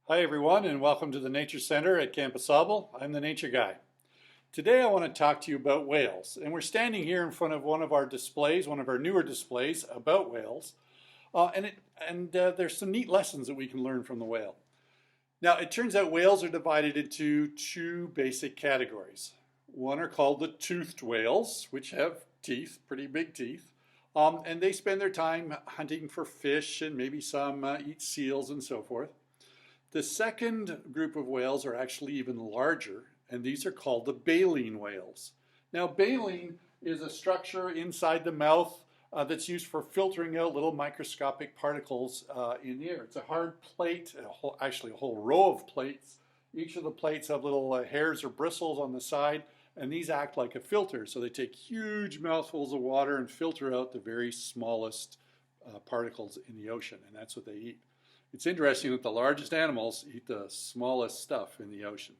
Hi everyone, and welcome to the Nature Center at Camp Asable. I'm the Nature Guy. Today I want to talk to you about whales, and we're standing here in front of one of our displays, one of our newer displays about whales, there's some neat lessons that we can learn from the whale. Now it turns out whales are divided into two basic categories. One are called the toothed whales, which have teeth, pretty big teeth, and they spend their time hunting for fish, and maybe some eat seals and so forth. The second group of whales are actually even larger, and these are called the baleen whales. Now, baleen is a structure inside the mouth that's used for filtering out little microscopic particles in the air. It's a hard plate, actually a whole row of plates. Each of the plates have little hairs or bristles on the side, and these act like a filter. So they take huge mouthfuls of water and filter out the very smallest particles in the ocean, and that's what they eat. It's interesting that the largest animals eat the smallest stuff in the ocean.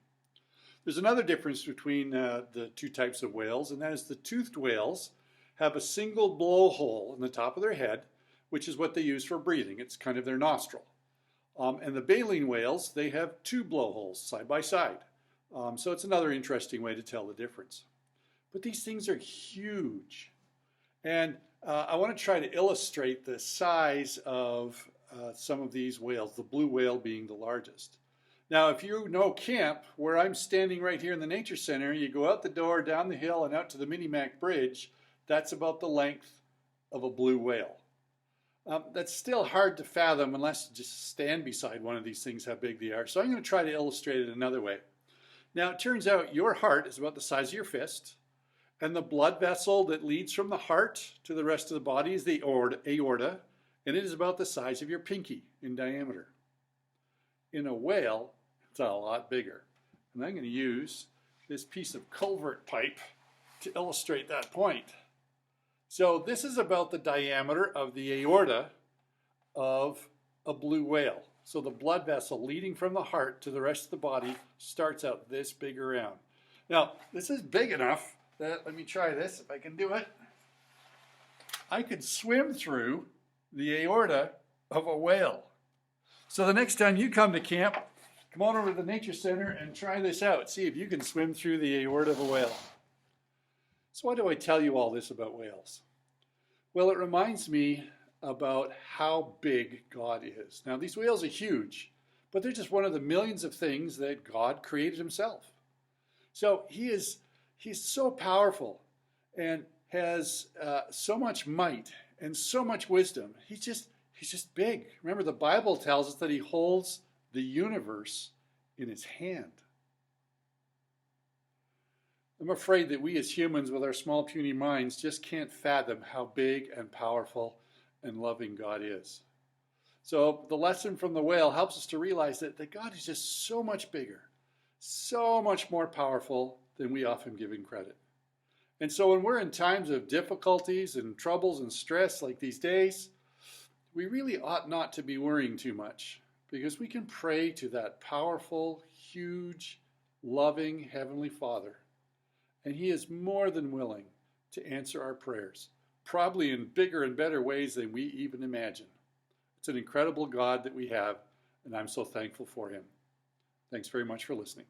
There's another difference between the two types of whales, and that is the toothed whales have a single blowhole in the top of their head, which is what they use for breathing. It's kind of their nostril. And the baleen whales, they have two blowholes side by side. So it's another interesting way to tell the difference. But these things are huge. And I want to try to illustrate the size of some of these whales, the blue whale being the largest. Now, if you know camp, where I'm standing right here in the Nature Center, you go out the door, down the hill, and out to the Mini-Mac Bridge, that's about the length of a blue whale. That's still hard to fathom unless you just stand beside one of these things, how big they are. So I'm going to try to illustrate it another way. Now, it turns out your heart is about the size of your fist, and the blood vessel that leads from the heart to the rest of the body is the aorta, and it is about the size of your pinky in diameter. In a whale, it's a lot bigger. And I'm going to use this piece of culvert pipe to illustrate that point. So this is about the diameter of the aorta of a blue whale. So the blood vessel leading from the heart to the rest of the body starts out this big around. Now, this is big enough that, let me try this if I can do it. I could swim through the aorta of a whale. So the next time you come to camp, come on over to the Nature Center and try this out. See if you can swim through the aorta of a whale. So why do I tell you all this about whales? Well, it reminds me about how big God is. Now, these whales are huge, but they're just one of the millions of things that God created himself. So he's so powerful and has so much might and so much wisdom. He's just big. Remember, the Bible tells us that he holds the universe in his hand. I'm afraid that we as humans with our small puny minds just can't fathom how big and powerful and loving God is. So the lesson from the whale helps us to realize that God is just so much bigger, so much more powerful than we often give him credit. And so when we're in times of difficulties and troubles and stress like these days, we really ought not to be worrying too much, because we can pray to that powerful, huge, loving Heavenly Father. And he is more than willing to answer our prayers, probably in bigger and better ways than we even imagine. It's an incredible God that we have, and I'm so thankful for him. Thanks very much for listening.